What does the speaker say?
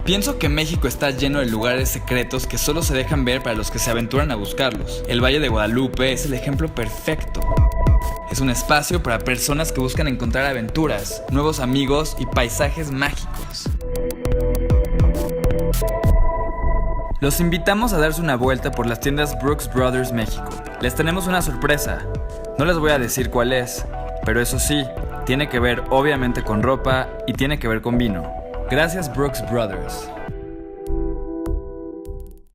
Pienso que México está lleno de lugares secretos que solo se dejan ver para los que se aventuran a buscarlos. El Valle de Guadalupe es el ejemplo perfecto. Es un espacio para personas que buscan encontrar aventuras, nuevos amigos y paisajes mágicos. Los invitamos a darse una vuelta por las tiendas Brooks Brothers México. Les tenemos una sorpresa. No les voy a decir cuál es, pero eso sí, tiene que ver obviamente con ropa y tiene que ver con vino. Gracias Brooks Brothers.